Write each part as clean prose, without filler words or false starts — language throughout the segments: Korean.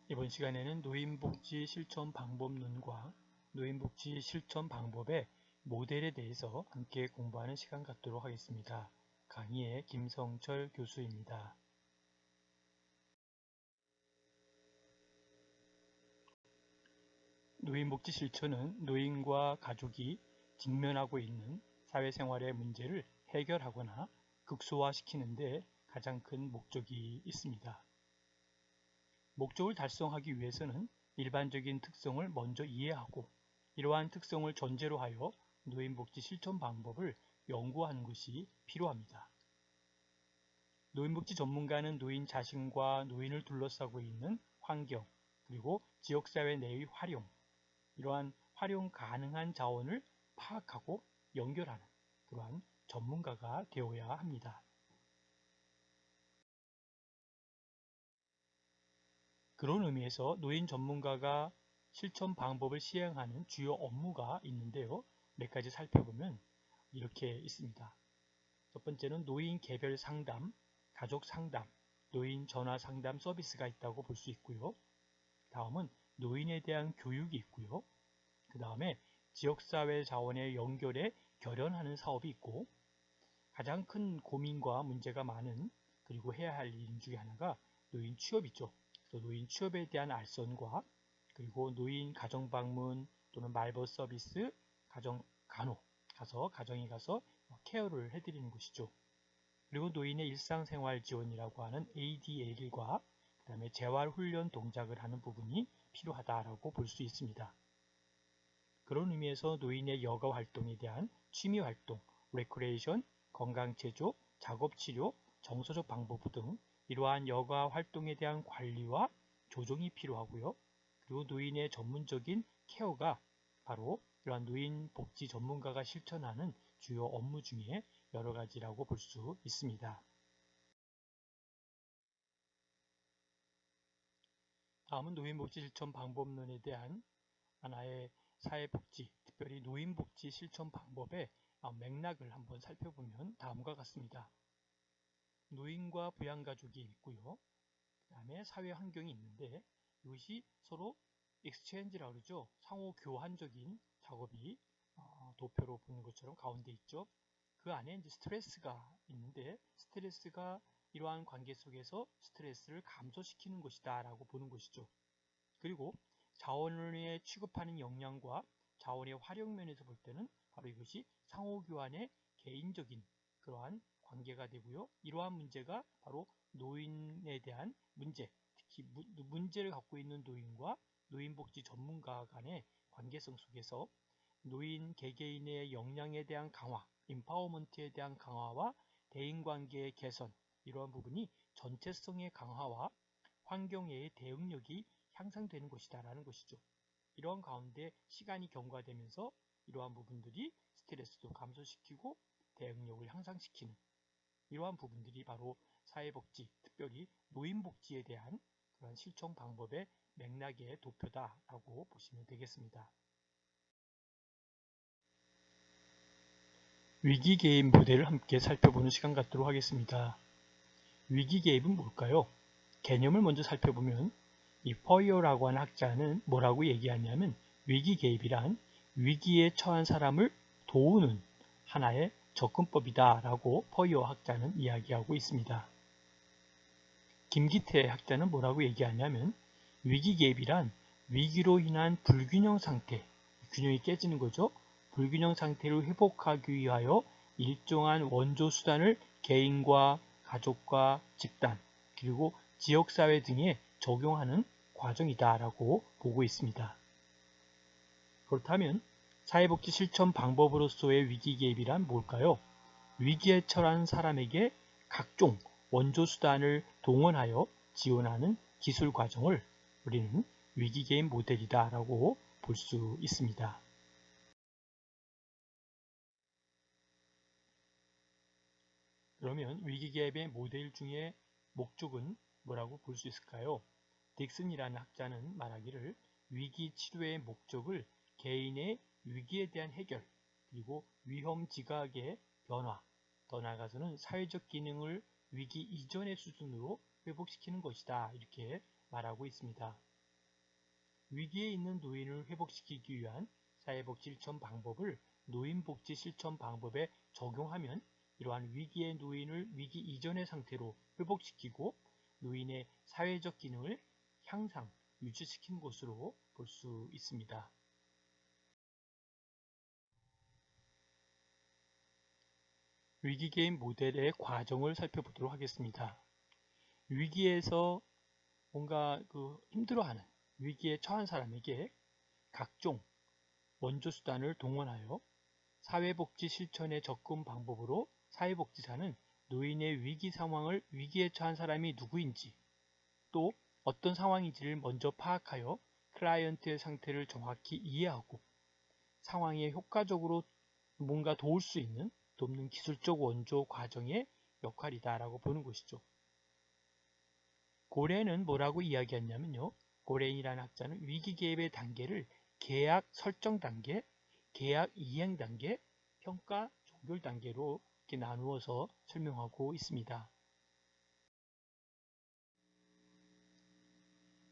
이번 시간에는 노인복지 실천 방법론과 노인복지 실천 방법의 모델에 대해서 함께 공부하는 시간 갖도록 하겠습니다. 강의의 김성철 교수입니다. 노인복지 실천은 노인과 가족이 직면하고 있는 사회생활의 문제를 해결하거나 극소화시키는 데 가장 큰 목적이 있습니다. 목적을 달성하기 위해서는 일반적인 특성을 먼저 이해하고 이러한 특성을 전제로 하여 노인복지 실천 방법을 연구하는 것이 필요합니다. 노인복지 전문가는 노인 자신과 노인을 둘러싸고 있는 환경, 그리고 지역사회 내의 활용, 이러한 활용 가능한 자원을 파악하고 연결하는 그러한 전문가가 되어야 합니다. 그런 의미에서 노인 전문가가 실천 방법을 시행하는 주요 업무가 있는데요. 몇 가지 살펴보면 이렇게 있습니다. 첫 번째는 노인 개별 상담, 가족 상담, 노인 전화 상담 서비스가 있다고 볼 수 있고요. 다음은 노인에 대한 교육이 있고요. 그 다음에 지역사회 자원의 연결에 결연하는 사업이 있고, 가장 큰 고민과 문제가 많은 그리고 해야 할 일 중에 하나가 노인 취업이죠. 그래서 노인 취업에 대한 알선과 그리고 노인 가정방문 또는 말벗 서비스, 가정 간호 가서 가정에 가서 케어를 해드리는 것이죠. 그리고 노인의 일상생활 지원이라고 하는 ADL과 그 다음에 재활훈련 동작을 하는 부분이 필요하다라고 볼 수 있습니다. 그런 의미에서 노인의 여가 활동에 대한 취미 활동, 레크레이션, 건강체조, 작업치료, 정서적 방법 등 이러한 여가 활동에 대한 관리와 조정이 필요하고요. 그리고 노인의 전문적인 케어가 바로 이러한 노인 복지 전문가가 실천하는 주요 업무 중에 여러 가지라고 볼 수 있습니다. 다음은 노인복지 실천 방법론에 대한 하나의 사회복지, 특별히 노인복지 실천 방법의 맥락을 한번 살펴보면 다음과 같습니다. 노인과 부양가족이 있고요. 그 다음에 사회 환경이 있는데 이것이 서로 익스체인지라고 그러죠. 상호 교환적인 작업이 도표로 보는 것처럼 가운데 있죠. 그 안에 이제 스트레스가 있는데 스트레스가 이러한 관계 속에서 스트레스를 감소시키는 것이다 라고 보는 것이죠. 그리고 자원을 취급하는 역량과 자원의 활용 면에서 볼 때는 바로 이것이 상호교환의 개인적인 그러한 관계가 되고요. 이러한 문제가 바로 노인에 대한 문제, 특히 문제를 갖고 있는 노인과 노인복지 전문가 간의 관계성 속에서 노인 개개인의 역량에 대한 강화, 임파워먼트에 대한 강화와 대인관계의 개선, 이러한 부분이 전체성의 강화와 환경의 대응력이 향상되는 것이다 라는 것이죠. 이러한 가운데 시간이 경과되면서 이러한 부분들이 스트레스도 감소시키고 대응력을 향상시키는 이러한 부분들이 바로 사회복지, 특별히 노인복지에 대한 그런 실천 방법의 맥락의 도표다라고 보시면 되겠습니다. 위기 개입 모델을 함께 살펴보는 시간 갖도록 하겠습니다. 위기 개입은 뭘까요? 개념을 먼저 살펴보면 이 퍼이어라고 하는 학자는 뭐라고 얘기하냐면 위기 개입이란 위기에 처한 사람을 도우는 하나의 접근법이다 라고 퍼이어 학자는 이야기하고 있습니다. 김기태 학자는 뭐라고 얘기하냐면 위기 개입이란 위기로 인한 불균형 상태, 균형이 깨지는 거죠. 불균형 상태를 회복하기 위하여 일정한 원조 수단을 개인과 가족과 집단 그리고 지역사회 등에 적용하는 과정이다 라고 보고 있습니다. 그렇다면 사회복지 실천 방법으로서의 위기 개입이란 뭘까요? 위기에 처한 사람에게 각종 원조 수단을 동원하여 지원하는 기술 과정을 우리는 위기 개입 모델이다 라고 볼 수 있습니다. 그러면 위기 개입의 모델 중에 목적은 뭐라고 볼 수 있을까요? 딕슨이라는 학자는 말하기를 위기 치료의 목적을 개인의 위기에 대한 해결, 그리고 위험 지각의 변화, 더 나아가서는 사회적 기능을 위기 이전의 수준으로 회복시키는 것이다. 이렇게 말하고 있습니다. 위기에 있는 노인을 회복시키기 위한 사회복지 실천 방법을 노인복지 실천 방법에 적용하면 이러한 위기의 노인을 위기 이전의 상태로 회복시키고 노인의 사회적 기능을 향상, 유지시킨 것으로 볼 수 있습니다. 위기게임 모델의 과정을 살펴보도록 하겠습니다. 위기에서 뭔가 힘들어하는 위기에 처한 사람에게 각종 원조수단을 동원하여 사회복지 실천의 접근 방법으로 사회복지사는 노인의 위기 상황을 위기에 처한 사람이 누구인지 또 어떤 상황인지를 먼저 파악하여 클라이언트의 상태를 정확히 이해하고 상황에 효과적으로 뭔가 도울 수 있는 돕는 기술적 원조 과정의 역할이다라고 보는 것이죠. 고렌은 뭐라고 이야기했냐면요. 고렌이라는 학자는 위기 개입의 단계를 계약 설정 단계, 계약 이행 단계, 평가 종결 단계로 이렇게 나누어서 설명하고 있습니다.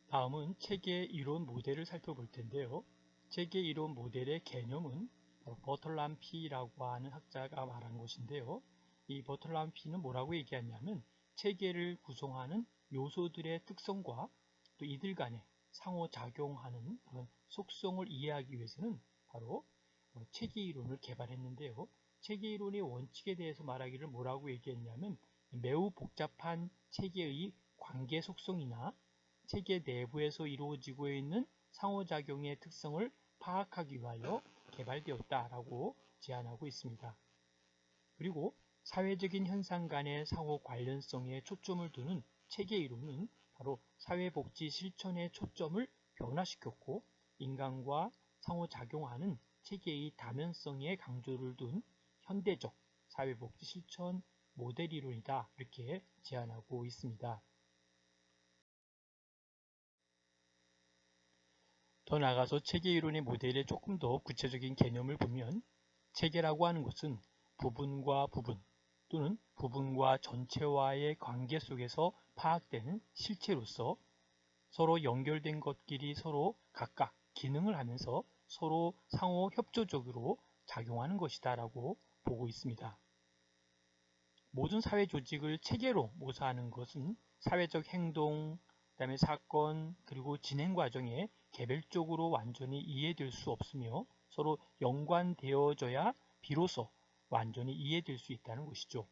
다음은 체계 이론 모델을 살펴볼 텐데요. 체계 이론 모델의 개념은 버털람피라고 하는 학자가 말한 것인데요. 이 버털람피는 뭐라고 얘기하냐면 체계를 구성하는 요소들의 특성과 또 이들 간에 상호작용하는 그런 속성을 이해하기 위해서는 바로 체계 이론을 개발했는데요. 체계 이론의 원칙에 대해서 말하기를 뭐라고 얘기했냐면 매우 복잡한 체계의 관계 속성이나 체계 내부에서 이루어지고 있는 상호작용의 특성을 파악하기 위하여 개발되었다라고 제안하고 있습니다. 그리고 사회적인 현상 간의 상호 관련성에 초점을 두는 체계 이론은 바로 사회복지 실천의 초점을 변화시켰고 인간과 상호작용하는 체계의 다면성에 강조를 둔 현대적 사회복지 실천 모델 이론이다 이렇게 제안하고 있습니다. 더 나아가서 체계 이론의 모델의 조금 더 구체적인 개념을 보면 체계라고 하는 것은 부분과 부분 또는 부분과 전체와의 관계 속에서 파악되는 실체로서 서로 연결된 것끼리 서로 각각 기능을 하면서 서로 상호 협조적으로 작용하는 것이다 라고 보고 있습니다. 모든 사회 조직을 체계로 묘사하는 것은 사회적 행동, 그다음에 사건, 그리고 진행 과정에 개별적으로 완전히 이해될 수 없으며 서로 연관되어져야 비로소 완전히 이해될 수 있다는 것이죠.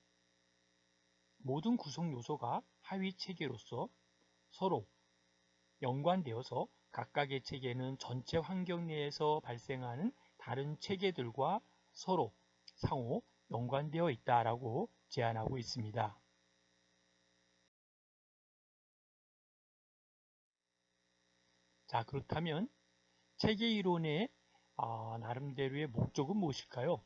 모든 구성 요소가 하위 체계로서 서로 연관되어서 각각의 체계는 전체 환경 내에서 발생하는 다른 체계들과 서로 상호 연관되어 있다라고 제안하고 있습니다. 자, 그렇다면 체계 이론의 나름대로의 목적은 무엇일까요?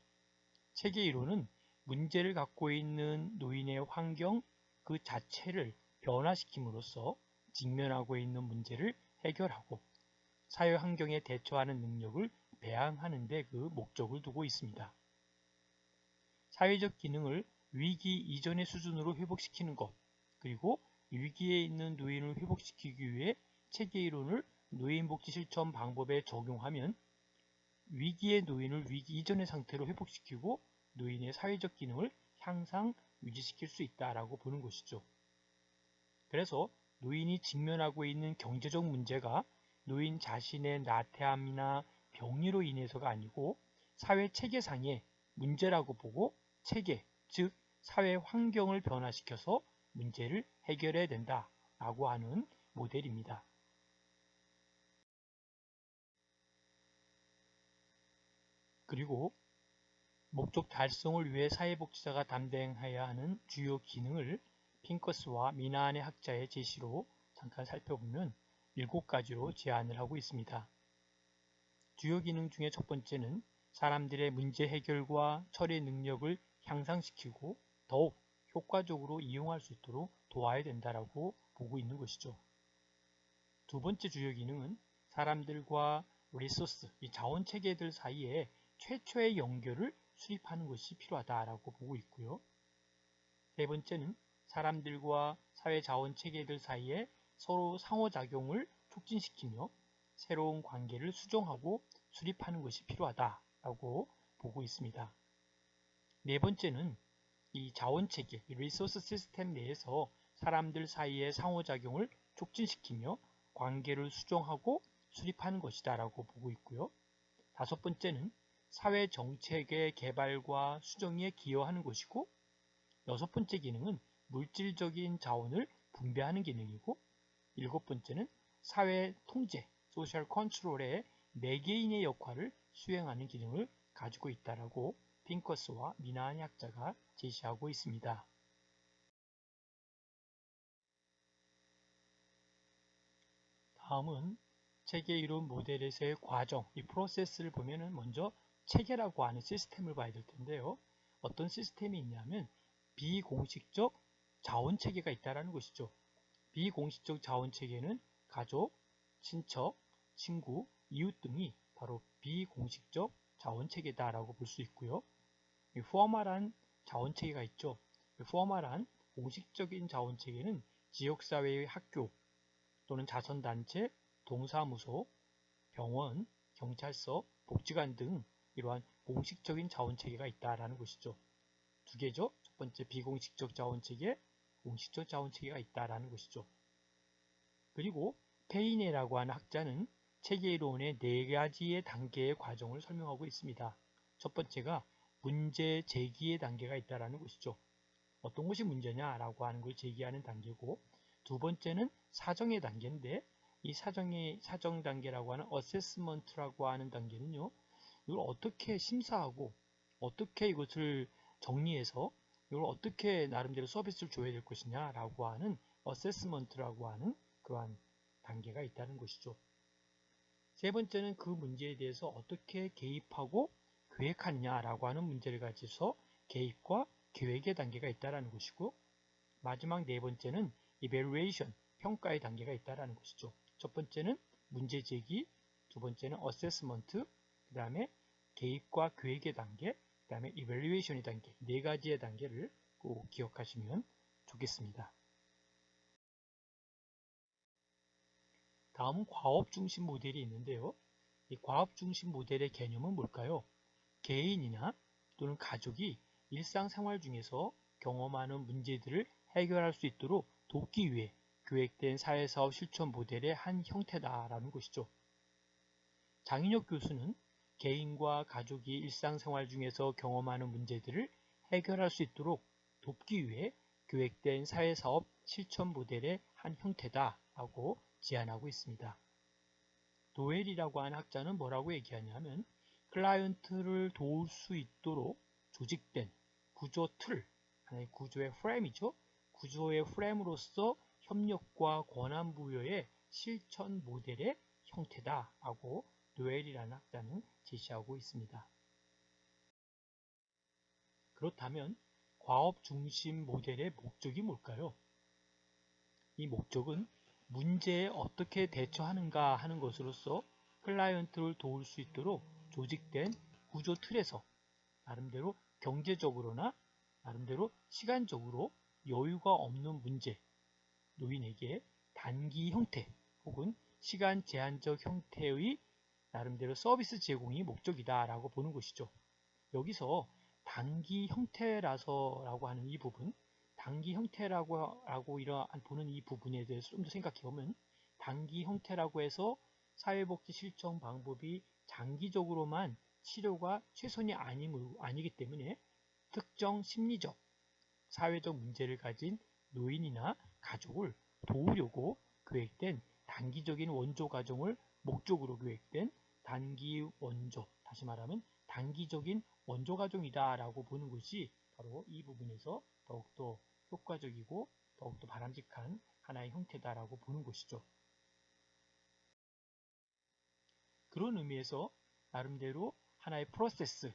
체계 이론은 문제를 갖고 있는 노인의 환경 그 자체를 변화시킴으로써 직면하고 있는 문제를 해결하고 사회 환경에 대처하는 능력을 배양하는 데 그 목적을 두고 있습니다. 사회적 기능을 위기 이전의 수준으로 회복시키는 것, 그리고 위기에 있는 노인을 회복시키기 위해 체계 이론을 노인복지 실천 방법에 적용하면 위기의 노인을 위기 이전의 상태로 회복시키고 노인의 사회적 기능을 향상 유지시킬 수 있다라고 보는 것이죠. 그래서 노인이 직면하고 있는 경제적 문제가 노인 자신의 나태함이나 병리로 인해서가 아니고 사회 체계상의 문제라고 보고 체계, 즉 사회 환경을 변화시켜서 문제를 해결해야 된다라고 하는 모델입니다. 그리고 목적 달성을 위해 사회복지사가 담당해야 하는 주요 기능을 핑커스와 미나안의 학자의 제시로 잠깐 살펴보면 7가지로 제안을 하고 있습니다. 주요 기능 중에 첫 번째는 사람들의 문제 해결과 처리 능력을 향상시키고 더욱 효과적으로 이용할 수 있도록 도와야 된다라고 보고 있는 것이죠. 두 번째 주요 기능은 사람들과 리소스, 이 자원 체계들 사이에 최초의 연결을 수립하는 것이 필요하다라고 보고 있고요. 세 번째는 사람들과 사회 자원 체계들 사이에 서로 상호작용을 촉진시키며 새로운 관계를 수정하고 수립하는 것이 필요하다라고 보고 있습니다. 네 번째는 이 자원체계, 리소스 시스템 내에서 사람들 사이의 상호작용을 촉진시키며 관계를 수정하고 수립하는 것이다 라고 보고 있고요. 다섯 번째는 사회 정책의 개발과 수정에 기여하는 것이고, 여섯 번째 기능은 물질적인 자원을 분배하는 기능이고, 일곱 번째는 사회 통제, 소셜 컨트롤의 매개인의 역할을 수행하는 기능을 가지고 있다라고 핑커스와 미나하니 학자가 제시하고 있습니다. 다음은 체계 이론 모델에서의 과정, 이 프로세스를 보면은 먼저 체계라고 하는 시스템을 봐야 될 텐데요. 어떤 시스템이 있냐면 비공식적 자원 체계가 있다라는 것이죠. 비공식적 자원 체계는 가족, 친척, 친구, 이웃 등이 바로 비공식적 자원 체계다라고 볼 수 있고요. 포멀한 자원 체계가 있죠. 포멀한 공식적인 자원 체계는 지역사회의 학교 또는 자선단체, 동사무소, 병원, 경찰서, 복지관 등 이러한 공식적인 자원체계가 있다라는 것이죠. 두 개죠. 첫 번째 비공식적 자원체계, 공식적 자원체계가 있다라는 것이죠. 그리고 페이네라고 하는 학자는 체계이론의 네 가지의 단계의 과정을 설명하고 있습니다. 첫 번째가 문제 제기의 단계가 있다라는 것이죠. 어떤 것이 문제냐라고 하는 걸 제기하는 단계고, 두 번째는 사정의 단계인데, 이 사정 단계라고 하는 어세스먼트라고 하는 단계는요, 이걸 어떻게 심사하고 어떻게 이것을 정리해서 이걸 어떻게 나름대로 서비스를 줘야 될 것이냐라고 하는 어세스먼트라고 하는 그러한 단계가 있다는 것이죠. 세 번째는 그 문제에 대해서 어떻게 개입하고 계획하느냐라고 하는 문제를 가지고서 개입과 계획의 단계가 있다는 것이고, 마지막 네 번째는 evaluation, 평가의 단계가 있다는 것이죠. 첫 번째는 문제 제기, 두 번째는 assessment, 그 다음에 개입과 계획의 단계, 그 다음에 evaluation의 단계, 네 가지의 단계를 꼭 기억하시면 좋겠습니다. 다음은 과업 중심 모델이 있는데요. 이 과업 중심 모델의 개념은 뭘까요? 개인이나 또는 가족이 일상생활 중에서 경험하는 문제들을 해결할 수 있도록 돕기 위해 계획된 사회사업 실천 모델의 한 형태다라는 것이죠. 장인혁 교수는 개인과 가족이 일상생활 중에서 경험하는 문제들을 해결할 수 있도록 돕기 위해 계획된 사회사업 실천 모델의 한 형태다라고 제안하고 있습니다. 도웰이라고 하는 학자는 뭐라고 얘기하냐면, 클라이언트를 도울 수 있도록 조직된 구조 틀, 하나의 구조의 프레임이죠. 구조의 프레임으로서 협력과 권한 부여의 실천 모델의 형태다라고 도웰이라는 학자는 제시하고 있습니다. 그렇다면 과업 중심 모델의 목적이 뭘까요? 이 목적은 문제에 어떻게 대처하는가 하는 것으로서 클라이언트를 도울 수 있도록 조직된 구조 틀에서 나름대로 경제적으로나 나름대로 시간적으로 여유가 없는 문제, 노인에게 단기 형태 혹은 시간 제한적 형태의 나름대로 서비스 제공이 목적이다라고 보는 것이죠. 여기서 단기 형태라서라고 하는 이 부분, 단기 형태라고 이러한 보는 이 부분에 대해서 좀 더 생각해 보면, 단기 형태라고 해서 사회복지 실천 방법이 장기적으로만 치료가 최선이 아니기 때문에 특정 심리적, 사회적 문제를 가진 노인이나 가족을 도우려고 계획된 단기적인 원조 과정을 목적으로 계획된 단기 원조, 다시 말하면 단기적인 원조 과정이다라고 보는 것이 바로 이 부분에서 더욱더 효과적이고 더욱더 바람직한 하나의 형태다라고 보는 것이죠. 그런 의미에서 나름대로 하나의 프로세스,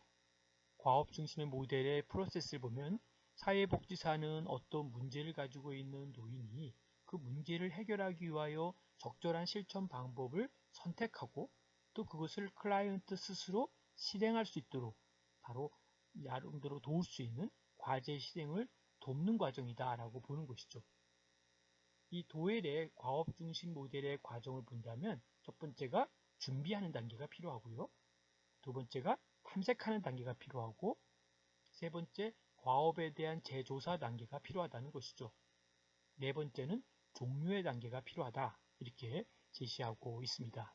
과업 중심의 모델의 프로세스를 보면, 사회복지사는 어떤 문제를 가지고 있는 노인이 그 문제를 해결하기 위하여 적절한 실천 방법을 선택하고 또 그것을 클라이언트 스스로 실행할 수 있도록 바로 나름대로 도울 수 있는 과제 실행을 돕는 과정이다 라고 보는 것이죠. 이 도엘의 과업 중심 모델의 과정을 본다면 첫 번째가 준비하는 단계가 필요하고요. 두 번째가 탐색하는 단계가 필요하고 세 번째 과업에 대한 재조사 단계가 필요하다는 것이죠. 네 번째는 종료의 단계가 필요하다. 이렇게 제시하고 있습니다.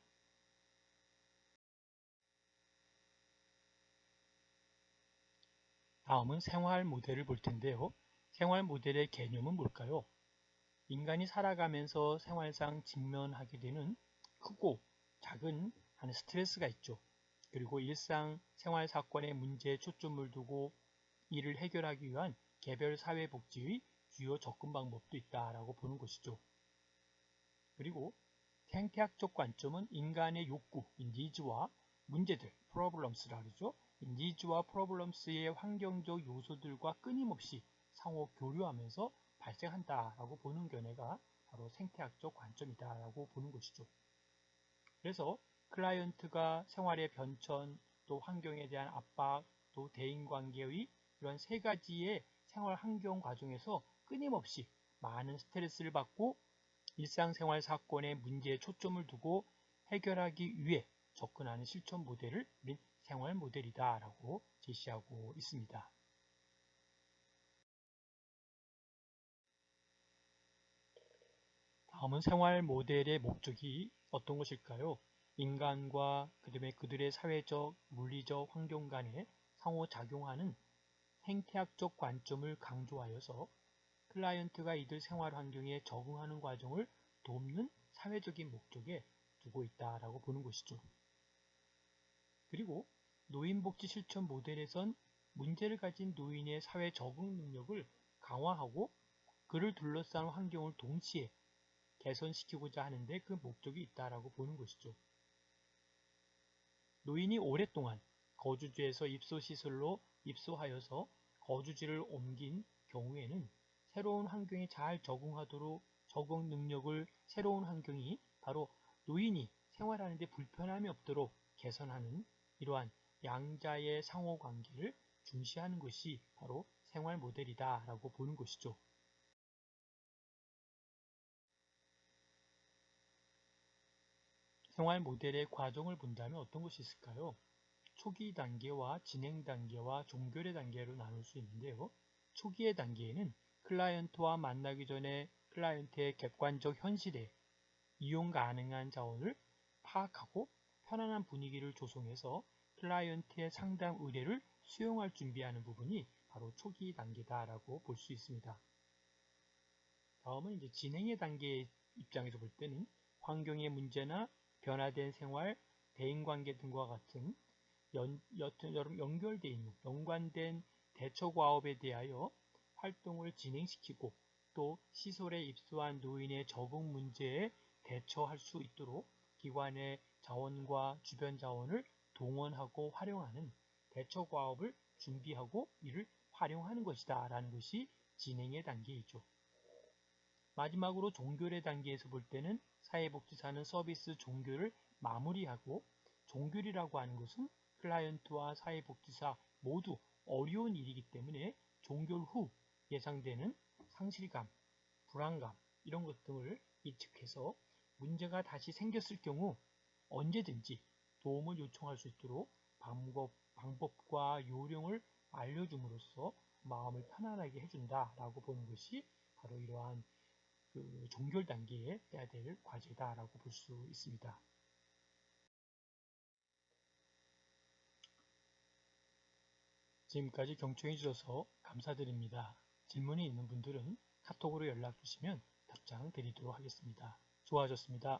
다음은 생활 모델을 볼 텐데요. 생활 모델의 개념은 뭘까요? 인간이 살아가면서 생활상 직면하게 되는 크고 작은 스트레스가 있죠. 그리고 일상 생활 사건의 문제에 초점을 두고 이를 해결하기 위한 개별 사회복지의 주요 접근 방법도 있다라고 보는 것이죠. 그리고 생태학적 관점은 인간의 욕구, 니즈와 문제들, problems라고 그러죠. 니즈와 problems의 환경적 요소들과 끊임없이 상호 교류하면서 발생한다라고 보는 견해가 바로 생태학적 관점이다라고 보는 것이죠. 그래서 클라이언트가 생활의 변천, 또 환경에 대한 압박, 또 대인관계의 이런 세 가지의 생활 환경 과정에서 끊임없이 많은 스트레스를 받고 일상생활 사건의 문제에 초점을 두고 해결하기 위해 접근하는 실천 모델을 우린 생활 모델이다 라고 제시하고 있습니다. 다음은 생활 모델의 목적이 어떤 것일까요? 인간과 그다음에 그들의 사회적, 물리적 환경 간에 상호작용하는 생태학적 관점을 강조하여서 클라이언트가 이들 생활 환경에 적응하는 과정을 돕는 사회적인 목적에 두고 있다라고 보는 것이죠. 그리고 노인복지 실천 모델에선 문제를 가진 노인의 사회 적응 능력을 강화하고 그를 둘러싼 환경을 동시에 개선시키고자 하는데 그 목적이 있다라고 보는 것이죠. 노인이 오랫동안 거주지에서 입소시설로 입소하여서 거주지를 옮긴 경우에는 새로운 환경에 잘 적응하도록 적응 능력을 새로운 환경이 바로 노인이 생활하는 데 불편함이 없도록 개선하는 이러한 양자의 상호관계를 중시하는 것이 바로 생활 모델이다 라고 보는 것이죠. 생활 모델의 과정을 본다면 어떤 것이 있을까요? 초기 단계와 진행 단계와 종결의 단계로 나눌 수 있는데요. 초기의 단계에는 클라이언트와 만나기 전에 클라이언트의 객관적 현실에 이용 가능한 자원을 파악하고 편안한 분위기를 조성해서 클라이언트의 상담 의뢰를 수용할 준비하는 부분이 바로 초기 단계다라고 볼 수 있습니다. 다음은 이제 진행의 단계 입장에서 볼 때는 환경의 문제나 변화된 생활, 대인관계 등과 같은 연결되어 있는 연관된 대처 과업에 대하여 활동을 진행시키고 또 시설에 입소한 노인의 적응 문제에 대처할 수 있도록 기관의 자원과 주변 자원을 동원하고 활용하는 대처 과업을 준비하고 이를 활용하는 것이다 라는 것이 진행의 단계이죠. 마지막으로 종결의 단계에서 볼 때는 사회복지사는 서비스 종결을 마무리하고 종결이라고 하는 것은 클라이언트와 사회복지사 모두 어려운 일이기 때문에 종결 후 예상되는 상실감, 불안감 이런 것 등을 예측해서 문제가 다시 생겼을 경우 언제든지 도움을 요청할 수 있도록 방법과 요령을 알려줌으로써 마음을 편안하게 해준다라고 보는 것이 바로 이러한 그 종결 단계에 해야 될 과제다라고 볼 수 있습니다. 지금까지 경청해 주셔서 감사드립니다. 질문이 있는 분들은 카톡으로 연락 주시면 답장 드리도록 하겠습니다. 수고하셨습니다.